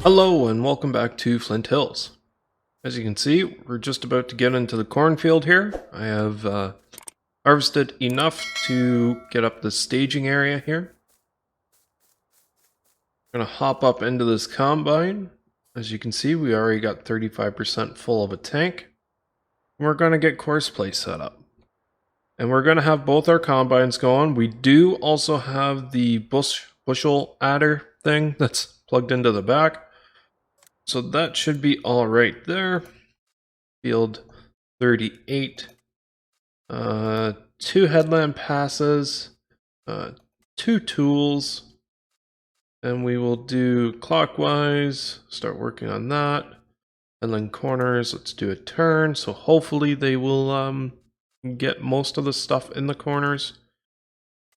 Hello and welcome back to Flint Hills. As you can see, we're just about to get into the cornfield here. I have harvested enough to get up the staging area here. I'm going to hop up into this combine. As you can see, we already got 35% full of a tank. We're going to get courseplay set up. And we're going to have both our combines going. We do also have the bushel adder thing that's plugged into the back. So that should be all right there. Field 38. 2 headland passes, 2 tools, and we will do clockwise, start working on that. Headland corners, let's do a turn, so hopefully they will get most of the stuff in the corners.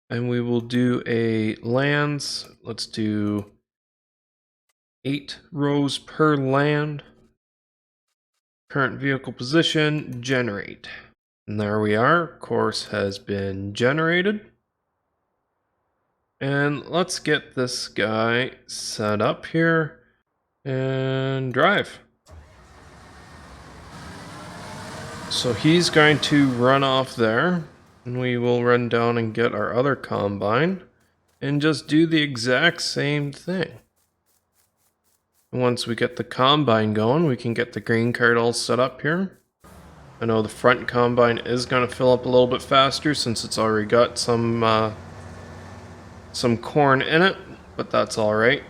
And we will do a lands, let's do 8 rows per land. Current vehicle position, generate. And there we are, course has been generated. And let's get this guy set up here and drive. So he's going to run off there, and we will run down and get our other combine and just do the exact same thing. Once we get the combine going, we can get the green cart all set up here. I know the front combine is going to fill up a little bit faster since it's already got some corn in it, but that's all right.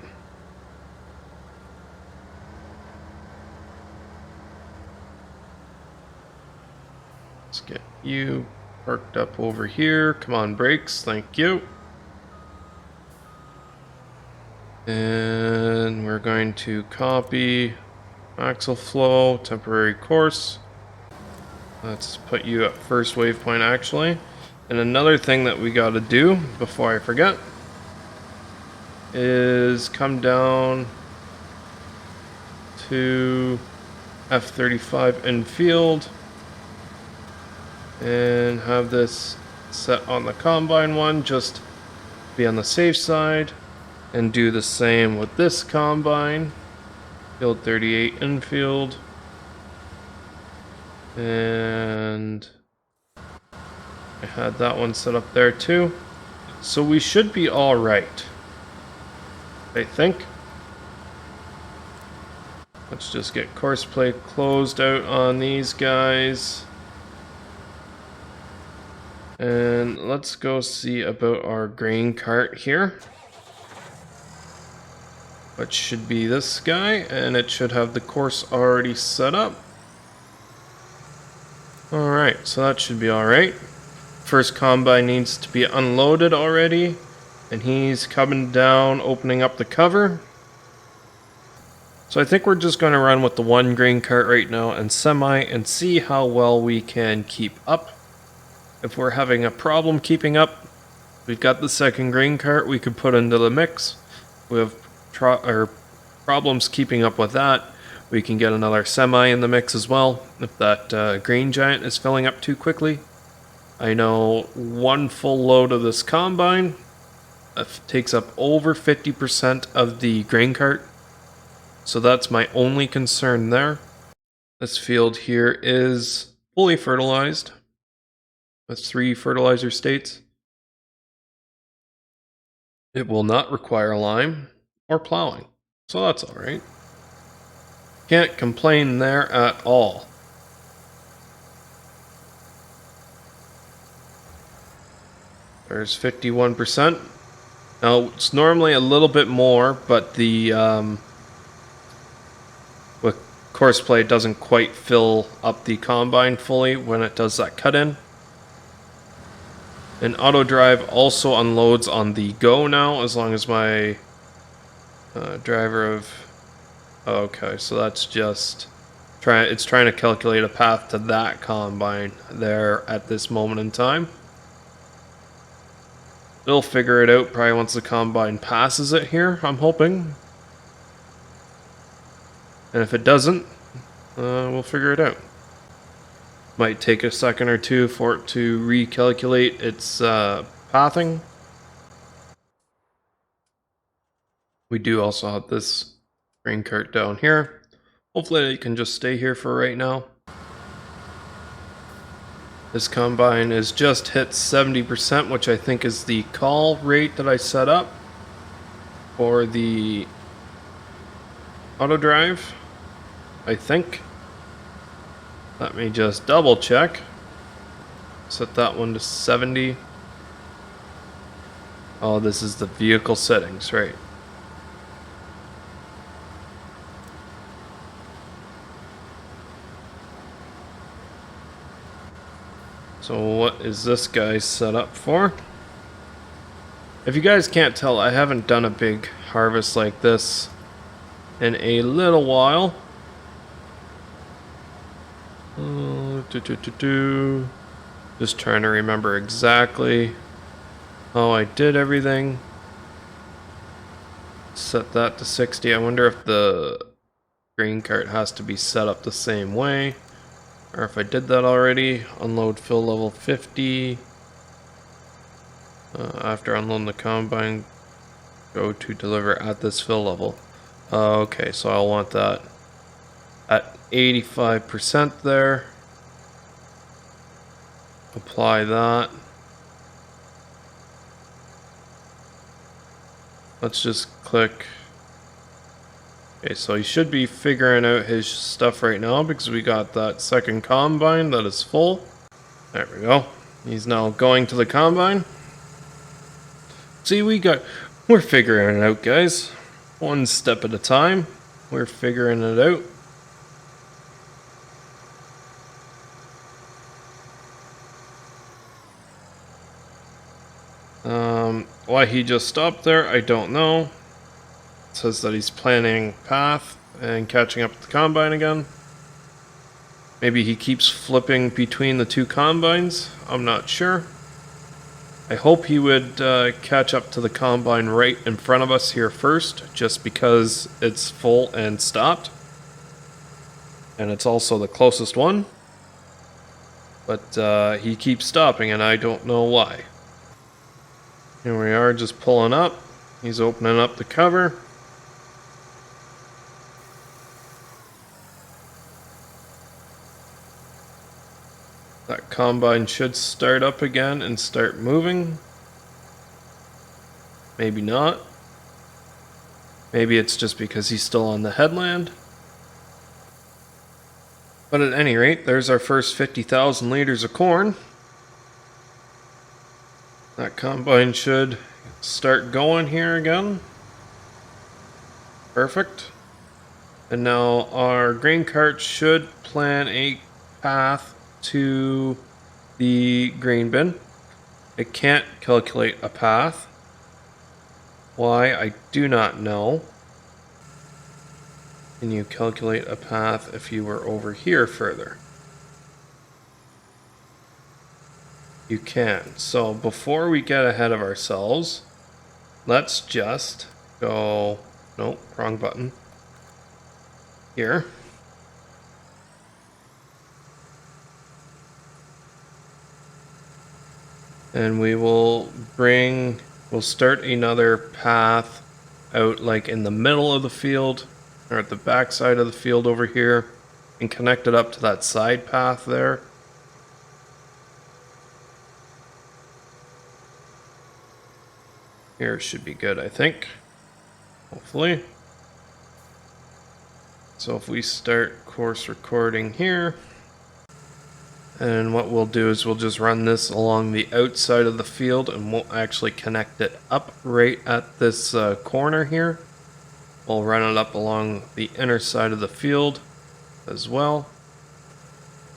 Let's get you parked up over here. Come on, brakes, thank you. And we're going to copy axle flow, temporary course. Let's put you at first waypoint actually. And another thing that we gotta do before I forget is come down to F35 in field and have this set on the combine one, just be on the safe side, and do the same with this combine, field 38 infield, and I had that one set up there too, so we should be all right, I think. Let's just get course play closed out on these guys. And let's go see about our grain cart here. Which should be this guy, and it should have the course already set up. Alright, so that should be alright. First combine needs to be unloaded already, and he's coming down, opening up the cover. So I think we're just going to run with the one grain cart right now and semi and see how well we can keep up. If we're having a problem keeping up, we've got the second grain cart we could put into the mix. We have problems keeping up with that. We can get another semi in the mix as well if that green giant is filling up too quickly. I know one full load of this combine takes up over 50% of the grain cart. So that's my only concern there. This field here is fully fertilized with 3 fertilizer states. It will not require lime or plowing, so that's alright. Can't complain there at all. There's 51%. Now, it's normally a little bit more, but the with courseplay doesn't quite fill up the combine fully when it does that cut in. And auto drive also unloads on the go now, as long as my driver of... Okay, so that's just... It's trying to calculate a path to that combine there at this moment in time. It'll figure it out probably once the combine passes it here, I'm hoping. And if it doesn't, we'll figure it out. Might take a second or two for it to recalculate its pathing. We do also have this Grain cart down here. Hopefully it can just stay here for right now. This combine is just hit 70%, which I think is the call rate that I set up for the auto drive, I think. Let me just double check. Set that one to 70. Oh, this is the vehicle settings, right? So what is this guy set up for? If you guys can't tell, I haven't done a big harvest like this in a little while. Just trying to remember exactly how I did everything. Set that to 60. I wonder if the grain cart has to be set up the same way, or if I did that already. Unload fill level 50. After unloading the combine, go to deliver at this fill level. Okay, so I'll want that at 85% there. Apply that. Let's just click. Okay, so he should be figuring out his stuff right now because we got that second combine that is full. There we go. He's now going to the combine. See, we're figuring it out, guys. One step at a time. We're figuring it out. Why he just stopped there, I don't know. It says that he's planning path and catching up with the combine again. Maybe he keeps flipping between the two combines. I'm not sure. I hope he would catch up to the combine right in front of us here first, just because it's full and stopped. And it's also the closest one. But he keeps stopping and I don't know why. Here we are, just pulling up. He's opening up the cover. That combine should start up again and start moving. Maybe not. Maybe it's just because he's still on the headland. But at any rate, there's our first 50,000 liters of corn. That combine should start going here again. Perfect. And now our grain cart should plan a path to the grain bin. It can't calculate a path. Why? I do not know. Can you calculate a path if you were over here further? You can. So before we get ahead of ourselves, let's just go, nope, wrong button. Here. And we'll start another path out like in the middle of the field or at the back side of the field over here and connect it up to that side path there. Here should be good, I think. Hopefully. So if we start course recording here, and what we'll do is we'll just run this along the outside of the field and we'll actually connect it up right at this corner here. We'll run it up along the inner side of the field as well.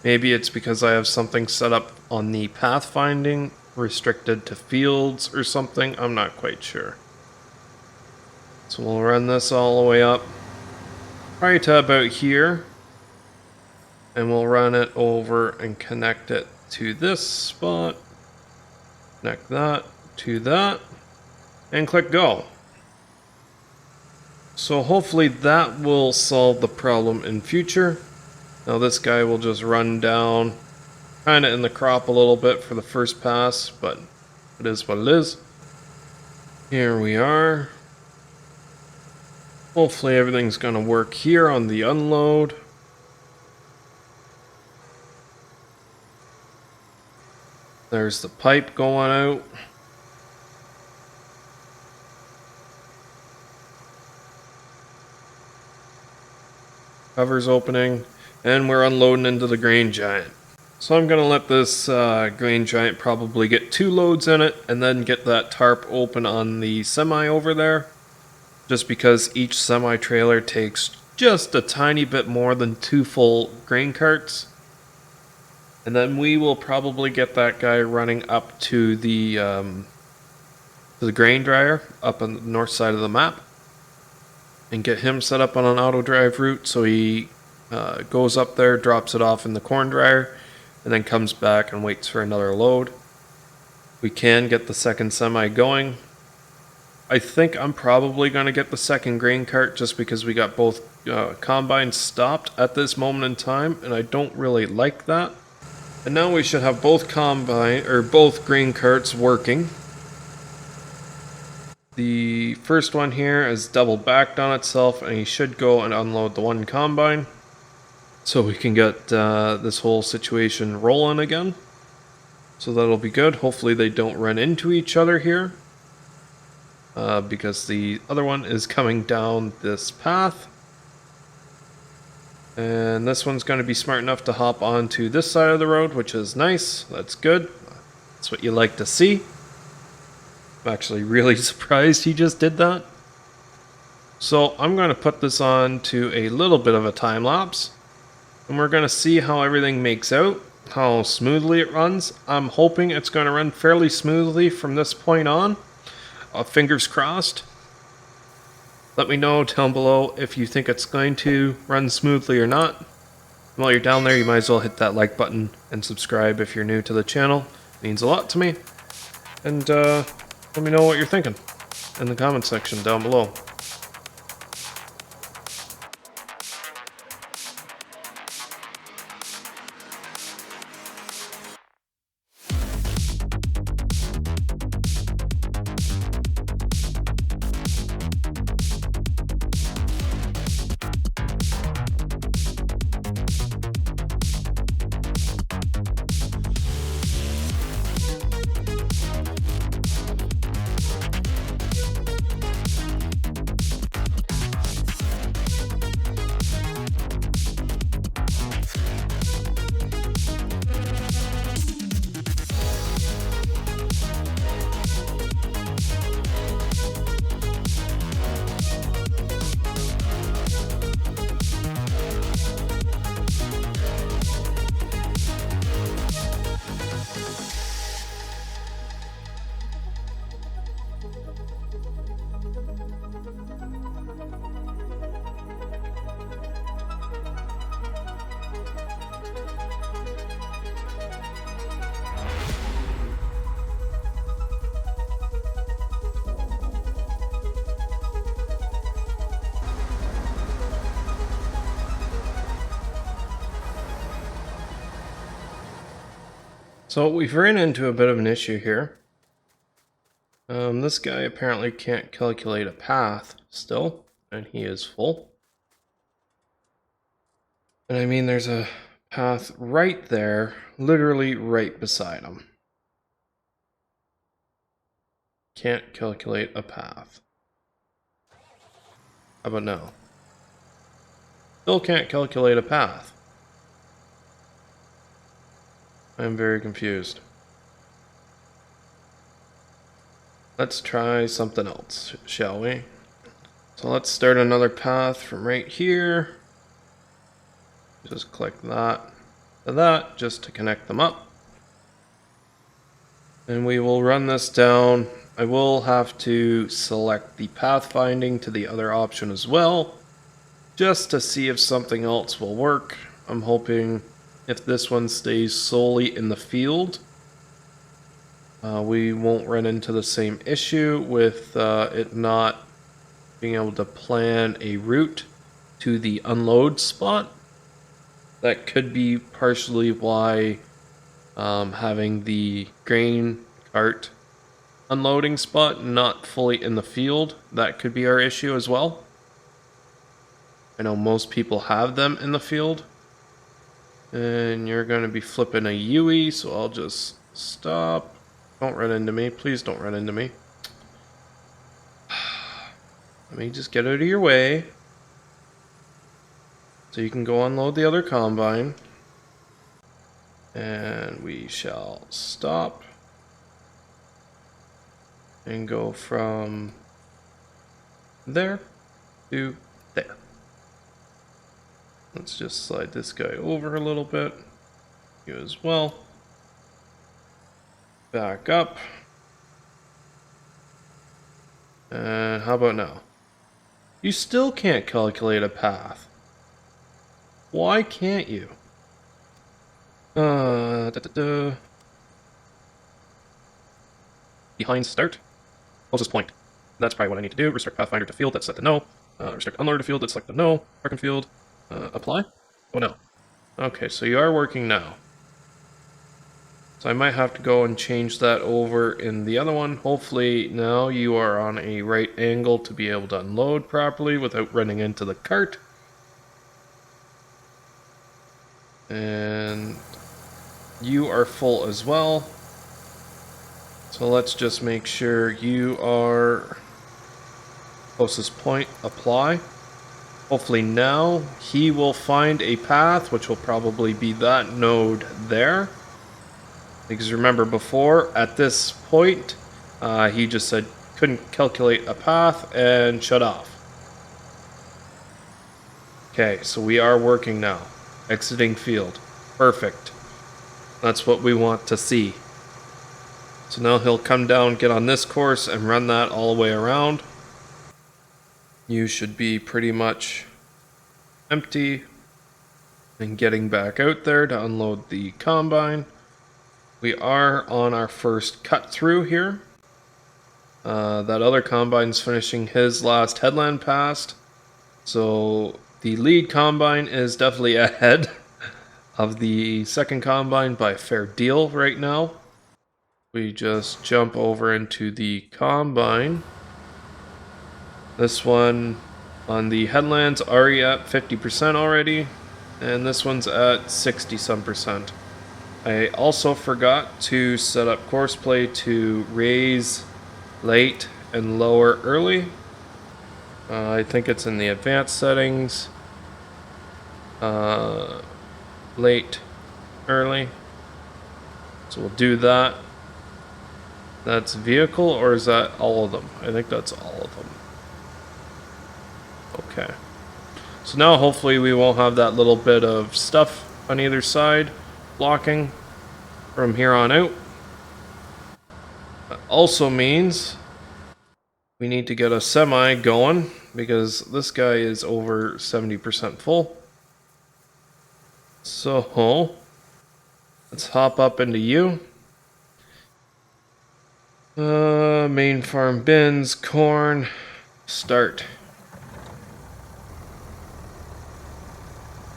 Maybe it's because I have something set up on the pathfinding restricted to fields or something. I'm not quite sure. So we'll run this all the way up right to about here. And we'll run it over and connect it to this spot. Connect that to that. And click go. So hopefully that will solve the problem in future. Now this guy will just run down kind of in the crop a little bit for the first pass, but it is what it is. Here we are. Hopefully everything's gonna work here on the unload. There's the pipe going out. Cover's opening, and we're unloading into the grain giant. So I'm gonna let this grain giant probably get 2 loads in it, and then get that tarp open on the semi over there. Just because each semi trailer takes just a tiny bit more than 2 full grain carts. And then we will probably get that guy running up to the grain dryer up on the north side of the map, and get him set up on an auto drive route so he goes up there, drops it off in the corn dryer, and then comes back and waits for another load. We can get the second semi going. I think I'm probably going to get the second grain cart just because we got both combines stopped at this moment in time, and I don't really like that. And now we should have both both grain carts working. The first one here is double backed on itself, and he should go and unload the one combine, so we can get this whole situation rolling again. So that'll be good. Hopefully they don't run into each other here, because the other one is coming down this path. And this one's going to be smart enough to hop onto this side of the road, which is nice. That's good. That's what you like to see. I'm actually really surprised he just did that. So I'm going to put this on to a little bit of a time lapse, and we're going to see how everything makes out, how smoothly it runs. I'm hoping it's going to run fairly smoothly from this point on. Fingers crossed. Let me know down below if you think it's going to run smoothly or not. And while you're down there, you might as well hit that like button and subscribe if you're new to the channel. It means a lot to me. And let me know what you're thinking in the comment section down below. So we've ran into a bit of an issue here. This guy apparently can't calculate a path still, and he is full. And I mean, there's a path right there, literally right beside him. Can't calculate a path. How about now? Still can't calculate a path. I'm very confused. Let's try something else, shall we? So let's start another path from right here. Just click that to that, just to connect them up. And we will run this down. I will have to select the pathfinding to the other option as well, just to see if something else will work. I'm hoping if this one stays solely in the field, we won't run into the same issue with it not being able to plan a route to the unload spot. That could be partially why having the grain cart unloading spot not fully in the field, that could be our issue as well. I know most people have them in the field. And you're going to be flipping a Yui, so I'll just stop. Don't run into me. Please don't run into me. Let me just get out of your way. So you can go unload the other combine. And we shall stop. And go from there to there. Let's just slide this guy over a little bit. You as well. Back up. And how about now? You still can't calculate a path. Why can't you? Behind start. Closest point. That's probably what I need to do. Restrict Pathfinder to field, that's set to no. Restrict Unloader to field, that's select the no. Parking field. Apply? Oh no. Okay, so you are working now. So I might have to go and change that over in the other one. Hopefully now you are on a right angle to be able to unload properly without running into the cart. And you are full as well. So let's just make sure you are closest point, apply. Hopefully now he will find a path, which will probably be that node there. Because remember before, at this point, he just said couldn't calculate a path and shut off. Okay, so we are working now. Exiting field. Perfect. That's what we want to see. So now he'll come down, get on this course, and run that all the way around. You should be pretty much empty and getting back out there to unload the combine. We are on our first cut through here. That other combine's finishing his last headland pass. So the lead combine is definitely ahead of the second combine by a fair deal right now. We just jump over into the combine. This one on the headlands already at 50% already, and this one's at 60 some percent. I also forgot to set up courseplay to raise late and lower early. I think it's in the advanced settings. Late, early. So we'll do that. That's vehicle, or is that all of them? I think that's all of them. Okay. So now hopefully we won't have that little bit of stuff on either side blocking from here on out. That also means we need to get a semi going because this guy is over 70% full. So let's hop up into you. Main farm bins, corn, start.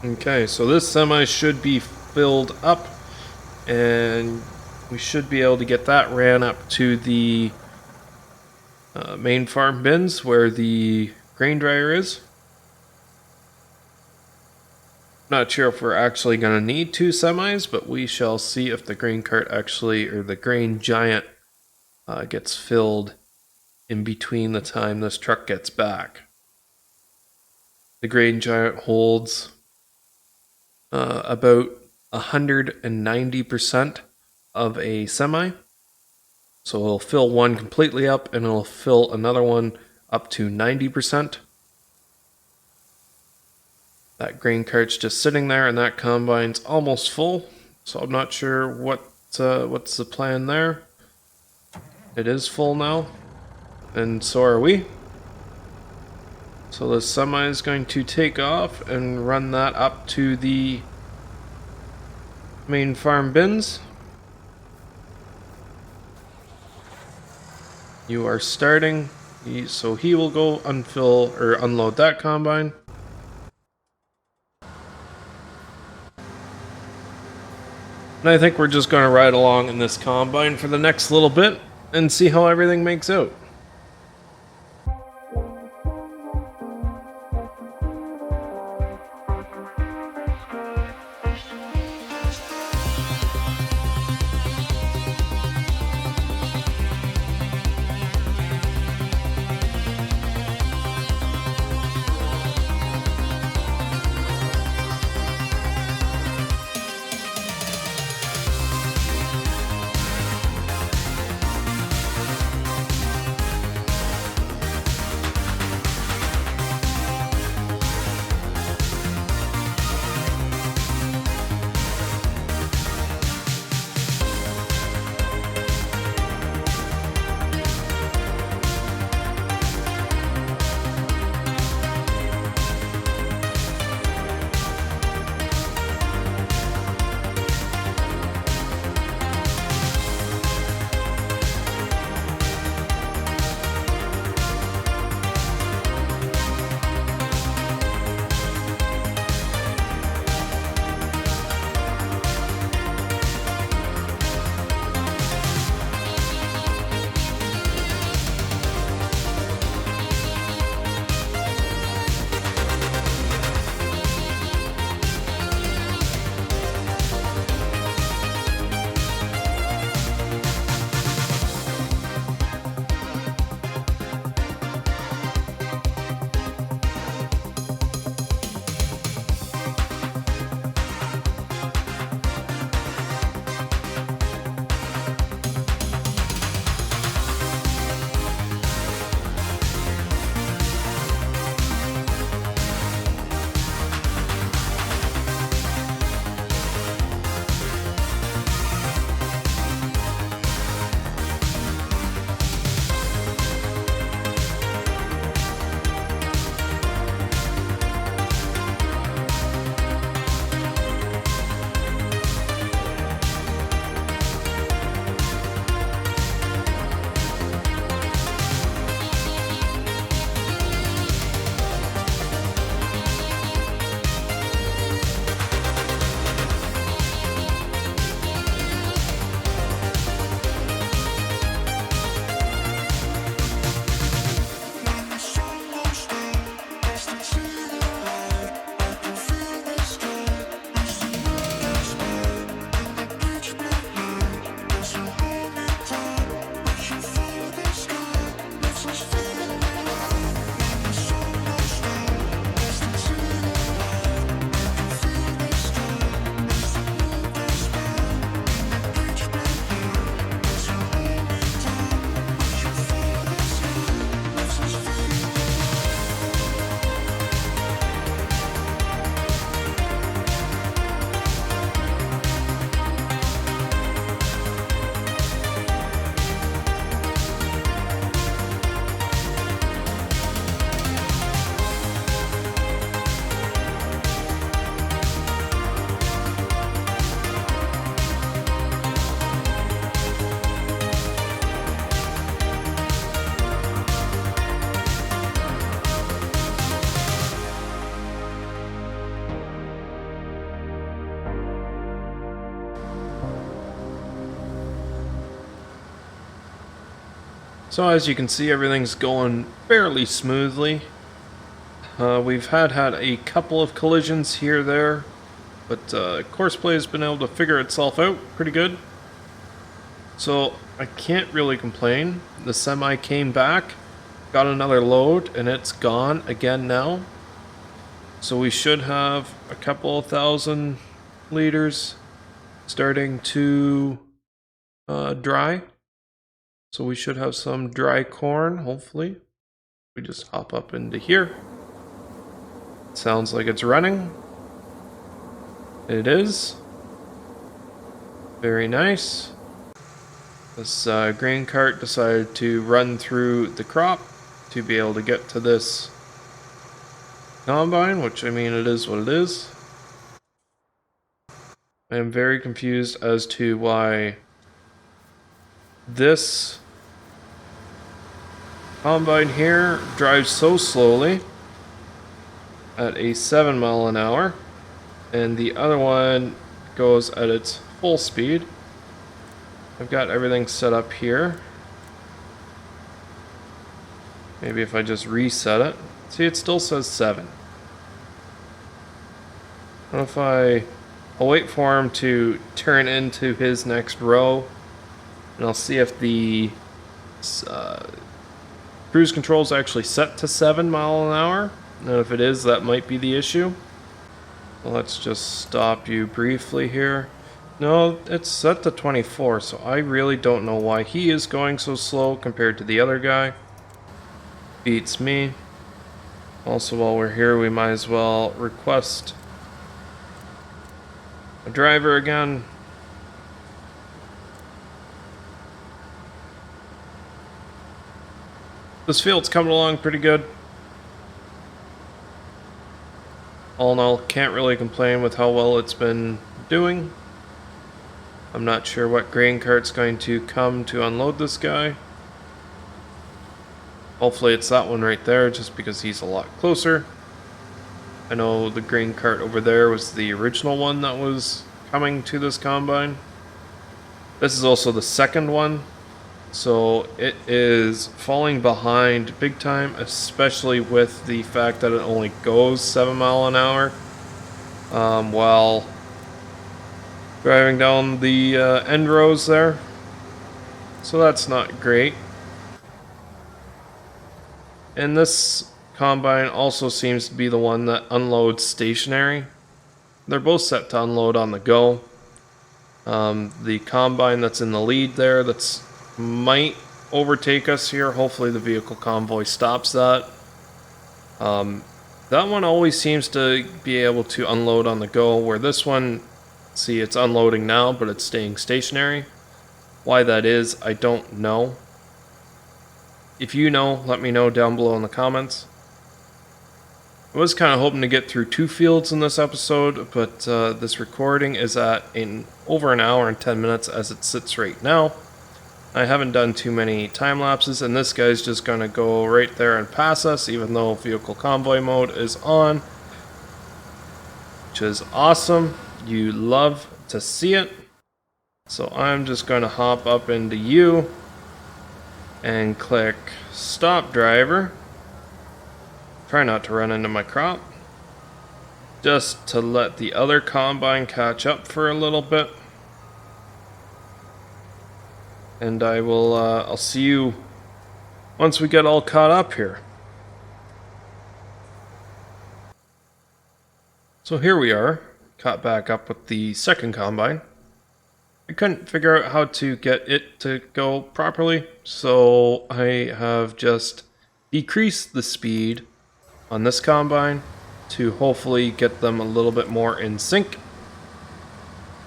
Okay, so this semi should be filled up, and we should be able to get that ran up to the main farm bins where the grain dryer is. Not sure if we're actually going to need 2 semis, but we shall see if the grain cart actually, or the grain giant, gets filled in between the time this truck gets back. The grain giant holds about 190% of a semi. So it'll fill one completely up and it'll fill another one up to 90%. That grain cart's just sitting there and that combine's almost full. So I'm not sure what's the plan there. It is full now, and so are we. So the semi is going to take off and run that up to the main farm bins. You are starting, so he will go unfill or unload that combine. And I think we're just going to ride along in this combine for the next little bit and see how everything makes out. So as you can see, everything's going fairly smoothly. We've had a couple of collisions here there, but Courseplay has been able to figure itself out pretty good. So I can't really complain. The semi came back, got another load, and it's gone again now. So we should have a couple of thousand liters starting to dry. So we should have some dry corn, hopefully. We just hop up into here. Sounds like it's running. It is. Very nice. This grain cart decided to run through the crop to be able to get to this combine, which, I mean, it is what it is. I am very confused as to why this combine here drives so slowly at a 7 mile an hour, and the other one goes at its full speed. I've got everything set up here. Maybe if I just reset it. See, it still says 7. What if I'll wait for him to turn into his next row, and I'll see if the cruise control is actually set to 7 mile an hour. And if it is, that might be the issue. Well, let's just stop you briefly here. No, it's set to 24, so I really don't know why he is going so slow compared to the other guy. Beats me. Also, while we're here, we might as well request a driver again. This field's coming along pretty good. All in all, can't really complain with how well it's been doing. I'm not sure what grain cart's going to come to unload this guy. Hopefully it's that one right there, just because he's a lot closer. I know the grain cart over there was the original one that was coming to this combine. This is also the second one. So it is falling behind big time, especially with the fact that it only goes 7 mile an hour while driving down the end rows there. So that's not great. And this combine also seems to be the one that unloads stationary. They're both set to unload on the go. The combine that's in the lead there, that's might overtake us here. Hopefully the vehicle convoy stops that. That one always seems to be able to unload on the go, where this one, see, it's unloading now, but it's staying stationary. Why that is, I don't know. If you know, let me know down below in the comments. I was kind of hoping to get through 2 fields in this episode, but this recording is at over an hour and 10 minutes as it sits right now. I haven't done too many time lapses, and this guy's just going to go right there and pass us, even though vehicle convoy mode is on, which is awesome. You love to see it. So I'm just going to hop up into you and click stop driver. Try not to run into my crop, just to let the other combine catch up for a little bit. And I'll see you once we get all caught up here. So here we are, caught back up with the second combine. I couldn't figure out how to get it to go properly, so I have just decreased the speed on this combine to hopefully get them a little bit more in sync.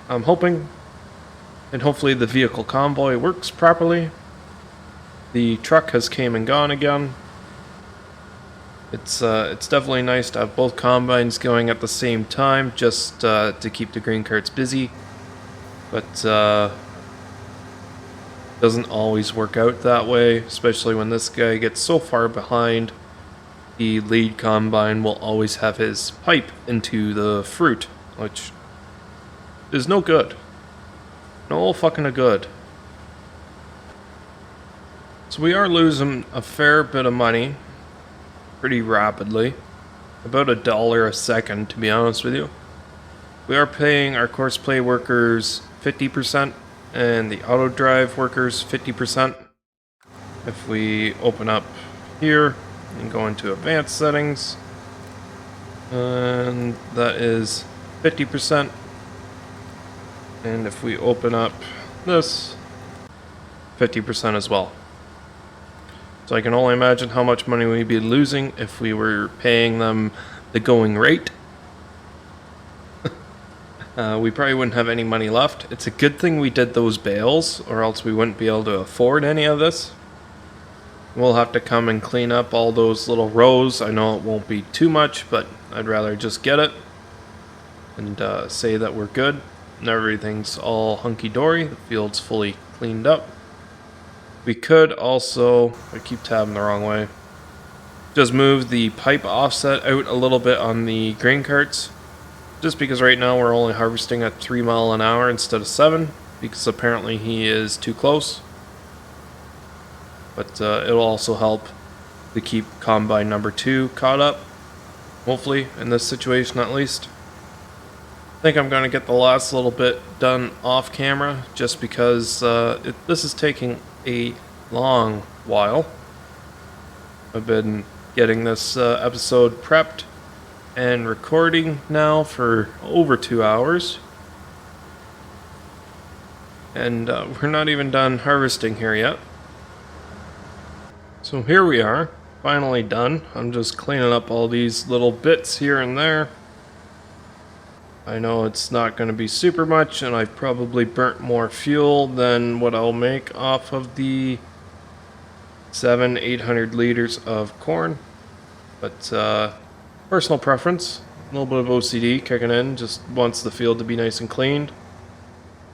I'm hoping. And hopefully the vehicle convoy works properly. The truck has came and gone again. It's definitely nice to have both combines going at the same time, just to keep the grain carts busy. But doesn't always work out that way, especially when this guy gets so far behind. The lead combine will always have his pipe into the fruit, which is no good. No fucking good. So we are losing a fair bit of money pretty rapidly. About $1 a second, to be honest with you. We are paying our course play workers 50% and the auto drive workers 50%. If we open up here and go into advanced settings, and that is 50%. And if we open up this, 50% as well. So I can only imagine how much money we'd be losing if we were paying them the going rate. We probably wouldn't have any money left. It's a good thing we did those bales, or else we wouldn't be able to afford any of this. We'll have to come and clean up all those little rows. I know it won't be too much, but I'd rather just get it and say that we're good and everything's all hunky-dory. The field's fully cleaned up. We could also, I keep tabbing the wrong way, just move the pipe offset out a little bit on the grain carts. Just because right now we're only harvesting at 3 miles an hour instead of 7, because apparently he is too close. But it'll also help to keep combine number 2 caught up, hopefully, in this situation at least. I think I'm going to get the last little bit done off camera, just because this is taking a long while. I've been getting this episode prepped and recording now for over 2 hours. And we're not even done harvesting here yet. So here we are, finally done. I'm just cleaning up all these little bits here and there. I know it's not going to be super much, and I've probably burnt more fuel than what I'll make off of the 700-800 liters of corn. But personal preference, a little bit of OCD kicking in, just wants the field to be nice and cleaned.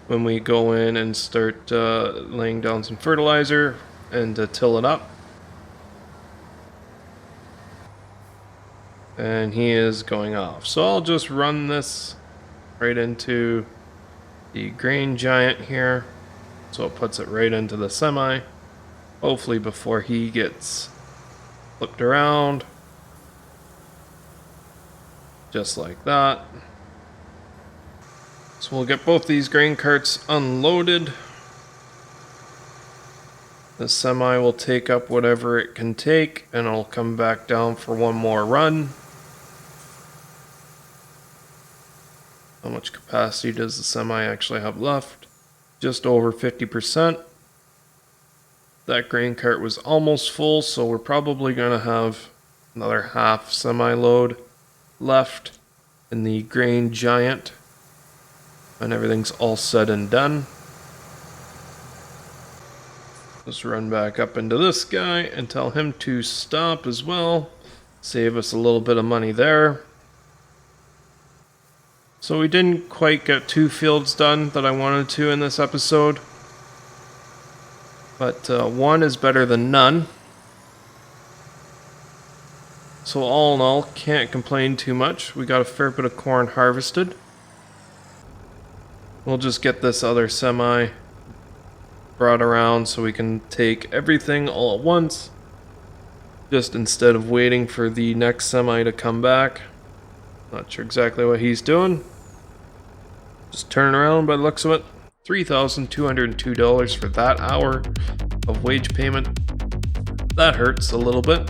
When we go in and start laying down some fertilizer and till it up. And he is going off. So I'll just run this right into the grain giant here. So it puts it right into the semi. Hopefully before he gets flipped around. Just like that. So we'll get both these grain carts unloaded. The semi will take up whatever it can take, and it'll come back down for one more run. How much capacity does the semi actually have left? Just over 50%. That grain cart was almost full, so we're probably going to have another half semi load left in the grain giant when everything's all said and done. Let's run back up into this guy and tell him to stop as well. Save us a little bit of money there. So we didn't quite get 2 fields done that I wanted to in this episode. But 1 is better than none. So all in all, can't complain too much. We got a fair bit of corn harvested. We'll just get this other semi brought around so we can take everything all at once. Just instead of waiting for the next semi to come back. Not sure exactly what he's doing. Just turn around by the looks of it. $3,202 for that hour of wage payment. That hurts a little bit.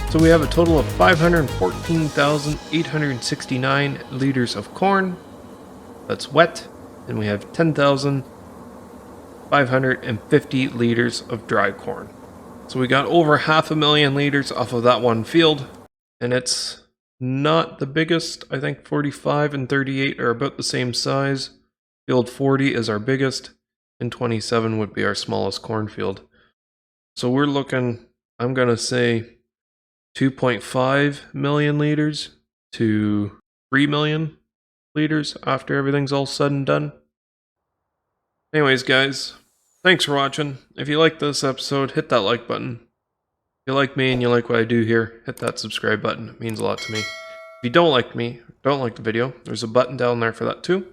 So we have a total of 514,869 liters of corn that's wet, and we have 10,550 liters of dry corn. So we got over 500,000 liters off of that one field, and it's not the biggest. I think 45 and 38 are about the same size. Field 40 is our biggest, and 27 would be our smallest cornfield. So we're looking, I'm going to say 2.5 million liters to 3 million liters after everything's all said and done. Anyways, guys, thanks for watching. If you like this episode, hit that like button. If you like me and you like what I do here, hit that subscribe button. It means a lot to me. If you don't like me, don't like the video, there's a button down there for that too.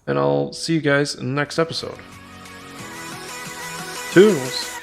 And I'll see you guys in the next episode. Toodles.